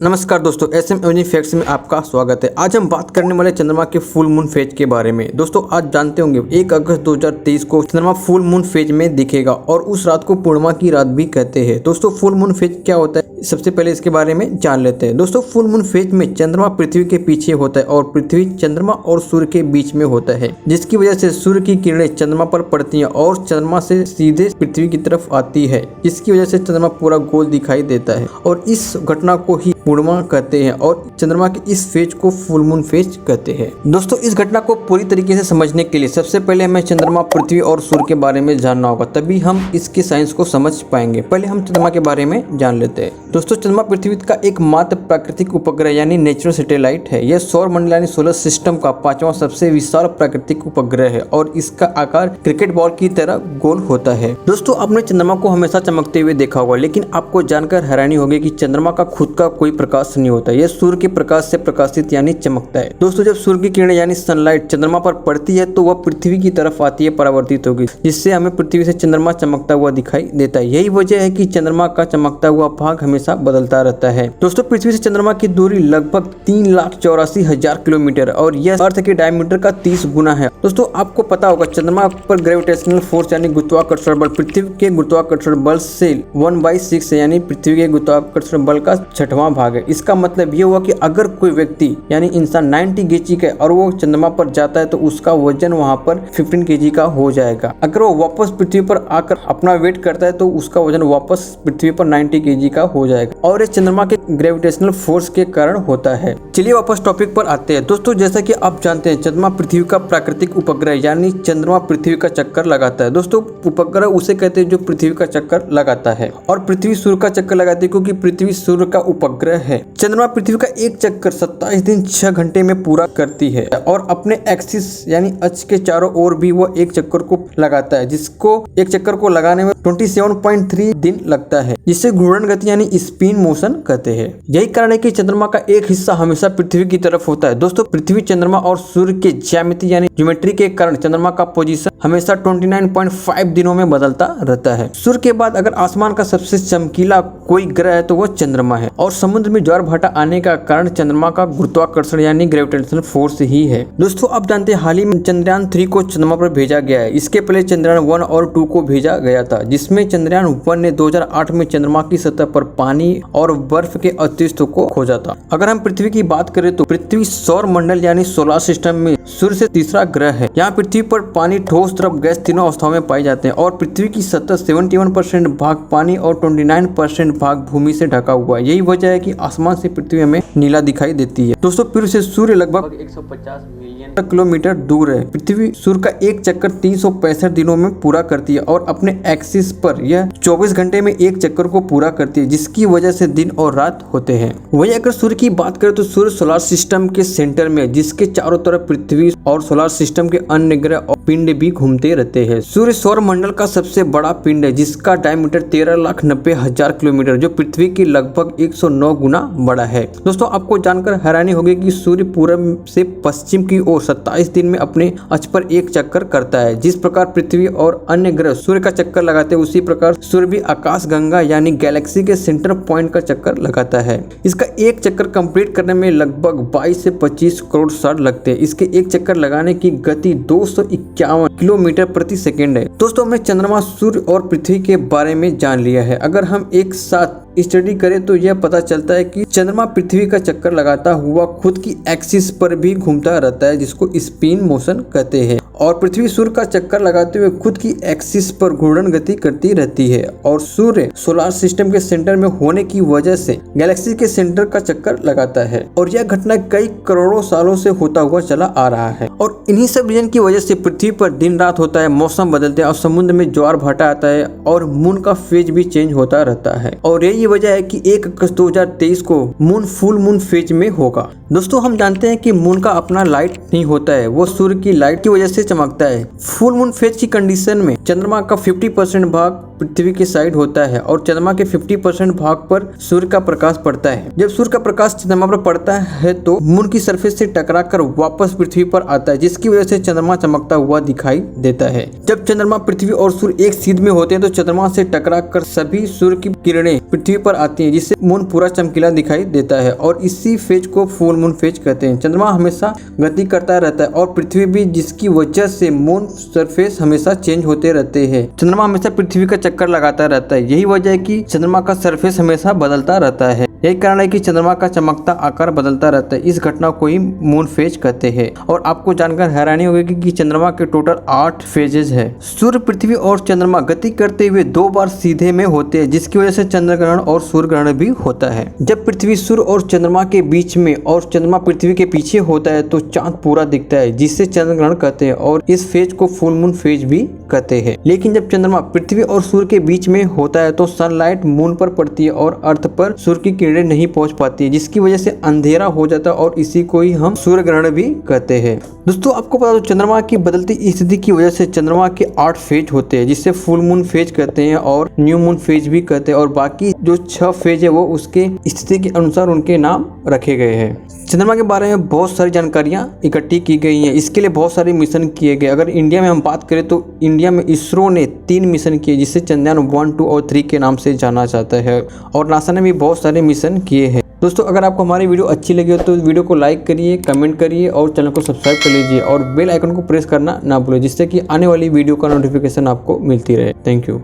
नमस्कार दोस्तों, SM एवनी facts में आपका स्वागत है। आज हम बात करने वाले चंद्रमा के फुल मून फेज के बारे में। दोस्तों आज जानते होंगे 1 अगस्त 2023 को चंद्रमा फुल मून फेज में दिखेगा और उस रात को पूर्णिमा की रात भी कहते हैं। दोस्तों फुल मून फेज क्या होता है, सबसे पहले इसके बारे में जान लेते हैं। दोस्तों फुल मून फेज में चंद्रमा पृथ्वी के पीछे होता है और पृथ्वी चंद्रमा और सूर्य के बीच में होता है, जिसकी वजह से सूर्य की किरणें चंद्रमा पर पड़ती हैं और चंद्रमा से सीधे पृथ्वी की तरफ आती है, जिसकी वजह से चंद्रमा पूरा गोल दिखाई देता है और इस घटना को ही पूर्णिमा कहते हैं और चंद्रमा के इस फेज को फुल मून फेज कहते हैं। दोस्तों इस घटना को पूरी तरीके से समझने के लिए सबसे पहले हमें चंद्रमा, पृथ्वी और सूर्य के बारे में जानना होगा, तभी हम इसके साइंस को समझ पाएंगे। पहले हम चंद्रमा के बारे में जान लेते हैं। दोस्तों चंद्रमा पृथ्वी का एकमात्र प्राकृतिक उपग्रह यानी नेचुरल सैटेलाइट है। यह सौर मंडल यानी सोलर सिस्टम का 5वां सबसे विशाल प्राकृतिक उपग्रह है और इसका आकार क्रिकेट बॉल की तरह गोल होता है। दोस्तों आपने चंद्रमा को हमेशा चमकते हुए देखा होगा, लेकिन आपको जानकर हैरानी होगी कि चंद्रमा का खुद का कोई प्रकाश नहीं होता। यह सूर्य के प्रकाश से प्रकाशित यानी चमकता है। दोस्तों जब सूर्य की किरणें यानी सनलाइट चंद्रमा पर पड़ती है तो वह पृथ्वी की तरफ आती है, परावर्तित होगी, जिससे हमें पृथ्वी से चंद्रमा चमकता हुआ दिखाई देता है। यही वजह है कि चंद्रमा का चमकता हुआ भाग हमेशा बदलता रहता है। दोस्तों पृथ्वी से चंद्रमा की दूरी लगभग 3,84,000 किलोमीटर और यह अर्थ के डायमीटर का 30 गुना है। दोस्तों आपको पता होगा चंद्रमा पर ग्रेविटेशनल फोर्स यानी गुरुत्वाकर्षण बल पृथ्वी के गुरुत्वाकर्षण बल से 1/6 यानी पृथ्वी के गुरुत्वाकर्षण बल का 6वां भाग है। इसका मतलब ये हुआ कि अगर कोई व्यक्ति यानी इंसान 90 kg का और वो चंद्रमा पर जाता है तो उसका वजन वहां पर 15 kg का हो जाएगा। अगर वो वापस पृथ्वी पर आकर अपना वेट करता है तो उसका वजन वापस पृथ्वी पर 90 kg का हो जाएगा और ये चंद्रमा के ग्रेविटेशनल फोर्स के कारण होता है। चलिए वापस टॉपिक पर आते हैं। दोस्तों जैसा कि आप जानते हैं चंद्रमा पृथ्वी का प्राकृतिक उपग्रह यानी चंद्रमा पृथ्वी का चक्कर लगाता है। दोस्तों उपग्रह उसे कहते हैं जो पृथ्वी का चक्कर लगाता है और पृथ्वी सूर्य का चक्कर लगाती है क्योंकि पृथ्वी सूर्य का उपग्रह है। चंद्रमा पृथ्वी का एक चक्कर 27 दिन 6 घंटे में पूरा करती है और अपने एक्सिस यानी अक्ष के चारों ओर भी वो एक चक्कर को लगाता है, जिसको एक चक्कर को लगाने में 27.3 दिन लगता है, जिसे घूर्णन गति यानी स्पिन मोशन कहते हैं। यही कारण है कि चंद्रमा का एक हिस्सा हमेशा पृथ्वी की तरफ होता है। दोस्तों पृथ्वी, चंद्रमा और सूर्य के ज्यामिति यानी ज्योमेट्री के कारण चंद्रमा का पोजीशन हमेशा 29.5 दिनों में बदलता रहता है। सूर्य के बाद अगर आसमान का सबसे चमकीला कोई ग्रह है तो वो चंद्रमा है और समुद्र में ज्वार भाटा आने का कारण चंद्रमा का गुरुत्वाकर्षण यानी ग्रेविटेशनल फोर्स ही है। दोस्तों आप जानते हैं हाल ही में चंद्रयान 3 को चंद्रमा पर भेजा गया है। इसके पहले चंद्रयान 1 और 2 को भेजा गया था, जिसमें चंद्रयान 1 ने 2008 में चंद्रमा की सतह पर पानी और बर्फ के अस्तित्व को खोजा था। अगर हम पृथ्वी की बात करें तो पृथ्वी सौर मंडल यानी सोलर सिस्टम में सूर्य से तीसरा ग्रह है। यहाँ पृथ्वी पर पानी, ठोस, द्रव, गैस तीनों अवस्थाओं में पाए जाते हैं और पृथ्वी की सतह 71% भाग पानी और 29% भाग भूमि से ढका हुआ है। यही वजह है कि आसमान से पृथ्वी हमें नीला दिखाई देती है। दोस्तों पृथ्वी से सूर्य लगभग 150 मिलियन किलोमीटर दूर है। पृथ्वी सूर्य का एक चक्कर 365 दिनों में पूरा करती है और अपने एक्सिस पर यह 24 घंटे में एक चक्कर को पूरा करती है, जिसकी वजह से दिन और रात होते हैं। वही अगर सूर्य की बात करें तो सूर्य सोलर सिस्टम के सेंटर में, जिसके चारों तरफ पृथ्वी और सोलर सिस्टम के अन्य ग्रह और पिंड भी घूमते रहते हैं। सूर्य सौर मंडल का सबसे बड़ा पिंड है, जिसका डायमीटर 13,90,000 किलोमीटर, जो पृथ्वी की लगभग 109 गुना बड़ा है। दोस्तों आपको जानकर हैरानी होगी कि सूर्य पूरब से पश्चिम की ओर 27 दिन में अपने अक्ष पर एक चक्कर करता है। जिस प्रकार पृथ्वी और अन्य ग्रह सूर्य का चक्कर लगाते हैं, उसी प्रकार सूर्य भी आकाश गंगा यानी गैलेक्सी के सेंटर पॉइंट का चक्कर लगाता है। इसका एक चक्कर कंप्लीट करने में लगभग 22 से 25 करोड़ साल लगते हैं। इसके एक चक्कर लगाने की गति 251 किलोमीटर प्रति सेकेंड है। दोस्तों हमने चंद्रमा, सूर्य और पृथ्वी के बारे में जान लिया है। अगर हम एक साथ स्टडी करें तो यह पता चलता है कि चंद्रमा पृथ्वी का चक्कर लगाता हुआ खुद की एक्सिस पर भी घूमता रहता है, जिसको स्पिन मोशन कहते हैं, और पृथ्वी सूर्य का चक्कर लगाते हुए खुद की एक्सिस पर घूर्णन गति करती रहती है और सूर्य सोलर सिस्टम के सेंटर में होने की वजह से गैलेक्सी के सेंटर का चक्कर लगाता है और यह घटना कई करोड़ों सालों से होता हुआ चला आ रहा है। और इन्हीं सब रीजन की वजह से पृथ्वी पर दिन रात होता है, मौसम बदलते हैं और समुद्र में ज्वार भाटा आता है और मून का फेज भी चेंज होता रहता है। और यही वजह है कि 1 अगस्त 2023 को मून फुल मून फेज में होगा। दोस्तों हम जानते हैं कि मून का अपना लाइट नहीं होता है, वो सूर्य की लाइट की वजह से चमकता है। फुल मून फेज की कंडीशन में चंद्रमा का 50% भाग पृथ्वी के साइड होता है और चंद्रमा के 50% भाग पर सूर्य का प्रकाश पड़ता है। जब सूर्य का प्रकाश चंद्रमा पर पड़ता है तो मून की सरफेस से टकराकर वापस पृथ्वी पर आता है, जिसकी वजह से चंद्रमा चमकता हुआ दिखाई देता है। जब चंद्रमा, पृथ्वी और सूर्य एक सीध में होते हैं तो चंद्रमा से टकराकर सभी सूर्य की किरणें पृथ्वी पर आती हैं, जिससे मून पूरा चमकीला दिखाई देता है और इसी फेज को फुल मून फेज कहते हैं। चंद्रमा हमेशा गति करता रहता है और पृथ्वी भी, जिसकी वजह से मून सरफेस हमेशा चेंज होते रहते हैं। चंद्रमा हमेशा पृथ्वी का चक्कर लगाता रहता है। यही वजह है कि चंद्रमा का सरफेस हमेशा बदलता रहता है। यही कारण है कि चंद्रमा का चमकता आकार बदलता रहता है। इस घटना को ही मून फेज कहते हैं। और आपको जानकर हैरानी होगी कि चंद्रमा के टोटल 8 फेजेस है। सूर्य, पृथ्वी और चंद्रमा गति करते हुए 2 बार सीधे में होते हैं, जिसकी वजह से चंद्र ग्रहण और सूर्य ग्रहण भी होता है। जब पृथ्वी सूर्य और चंद्रमा के बीच में और चंद्रमा पृथ्वी के पीछे होता है तो चांद पूरा दिखता है, जिससे चंद्र ग्रहण कहते हैं और इस फेज को फुल मून फेज भी कहते हैं। लेकिन जब चंद्रमा पृथ्वी और सूर्य के बीच में होता है तो सनलाइट मून पर पड़ती है और अर्थ पर सूर्य की किरणें नहीं पहुंच पाती है, जिसकी वजह से अंधेरा हो जाता है और इसी को ही हम सूर्य ग्रहण भी कहते हैं। दोस्तों, आपको पता हो चंद्रमा की बदलती स्थिति की वजह से चंद्रमा के 8 फेज होते हैं, जिससे फुल मून फेज कहते हैं और न्यू मून फेज भी कहते हैं। और बाकी जो 6 फेज है वो उसके स्थिति के अनुसार उनके नाम रखे गए हैं। चंद्रमा के बारे में बहुत सारी जानकारियां इकट्ठी की गई हैं। इसके लिए बहुत सारे मिशन किए गए। अगर इंडिया में हम बात करें तो इंडिया में इसरो ने 3 मिशन किए, जिसे चंद्रयान 1, 2 और 3 के नाम से जाना जाता है। और नासा ने भी बहुत सारे मिशन किए हैं। दोस्तों, अगर आपको हमारी वीडियो अच्छी लगी हो तो वीडियो को लाइक करिए, कमेंट करिए और चैनल को सब्सक्राइब कर लीजिए और बेल आइकन को प्रेस करना ना भूलें, जिससे कि आने वाली वीडियो का नोटिफिकेशन आपको मिलती रहे। Thank you.